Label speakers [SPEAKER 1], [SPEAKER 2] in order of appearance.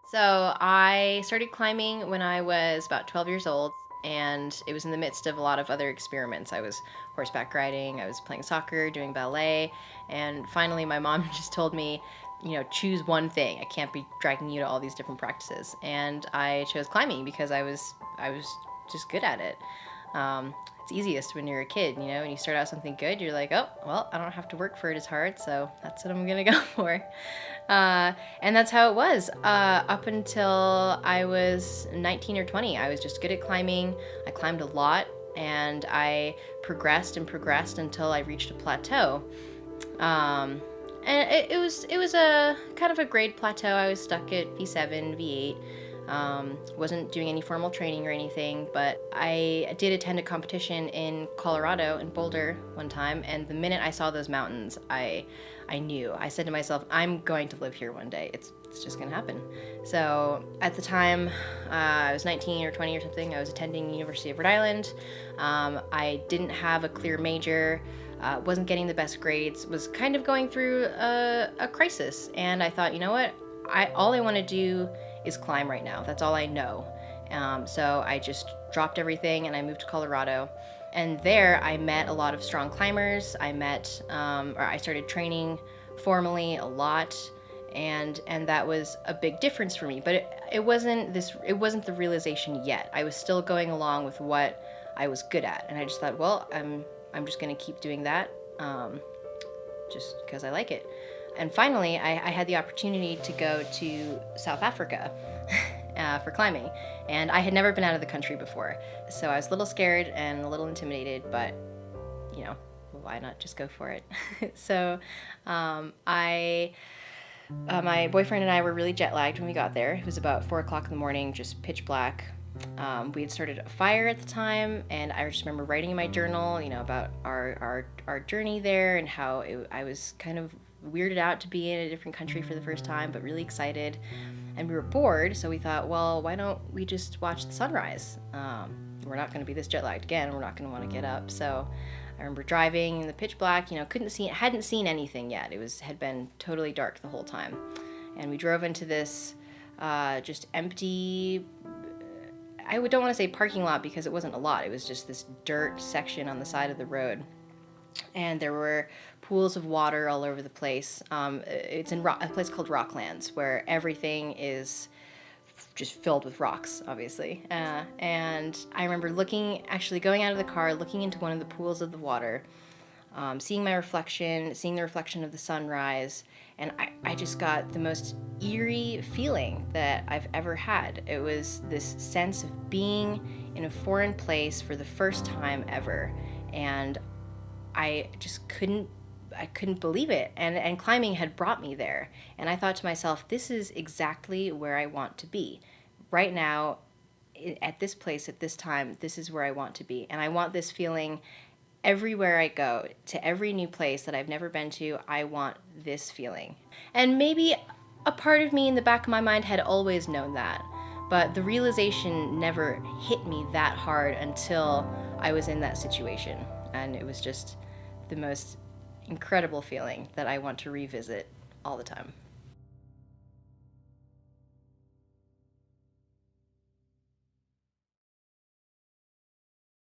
[SPEAKER 1] So I started climbing when I was about 12 years old, and it was in the midst of a lot of other experiments. I was horseback riding, I was playing soccer, doing ballet, and finally my mom just told me, choose one thing. I can't be dragging you to all these different practices. And I chose climbing because I was just good at it. It's easiest when you're a kid, when you start out something good, you're like, oh, well, I don't have to work for it as hard, so that's what I'm gonna go for. And that's how it was up until I was 19 or 20. I was just good at climbing. I climbed a lot, and I progressed and progressed until I reached a plateau. Um, and it was a kind of a grade plateau. I was stuck at V7, V8. Wasn't doing any formal training or anything, but I did attend a competition in Colorado, in Boulder, one time, and the minute I saw those mountains, I knew. I said to myself, I'm going to live here one day. It's just gonna happen. So at the time, I was 19 or 20 or something. I was attending University of Rhode Island. I didn't have a clear major. Wasn't getting the best grades. Was kind of going through a crisis, and I thought, you know what? All I want to do is climb right now. That's all I know. So I just dropped everything and I moved to Colorado. And there I met a lot of strong climbers. I started training formally a lot, and that was a big difference for me. But it wasn't the realization yet. I was still going along with what I was good at, and I just thought, well, I'm just gonna keep doing that, just because I like it. And finally, I had the opportunity to go to South Africa for climbing. And I had never been out of the country before. So I was a little scared and a little intimidated, but, why not just go for it? So my boyfriend and I were really jet lagged when we got there. It was about 4 o'clock in the morning, just pitch black. We had started a fire at the time, and I just remember writing in my journal, about our journey there and how I was kind of weirded out to be in a different country for the first time, but really excited. And we were bored, so we thought, well, why don't we just watch the sunrise? We're not going to be this jet lagged again. We're not going to want to get up. So I remember driving in the pitch black. Hadn't seen anything yet. Had been totally dark the whole time, and we drove into this just empty. Don't want to say parking lot because it wasn't a lot. It was just this dirt section on the side of the road. And there were pools of water all over the place. It's in a place called Rocklands, where everything is just filled with rocks, obviously. And I remember going out of the car, looking into one of the pools of the water, seeing my reflection, seeing the reflection of the sunrise, and I just got the most eerie feeling that I've ever had. It was this sense of being in a foreign place for the first time ever, and I just couldn't believe it. And climbing had brought me there. And I thought to myself, this is exactly where I want to be. Right now, at this place, at this time, this is where I want to be. And I want this feeling everywhere I go, to every new place that I've never been to. I want this feeling. And maybe a part of me in the back of my mind had always known that. But the realization never hit me that hard until I was in that situation. And it was just the most incredible feeling that I want to revisit all the time.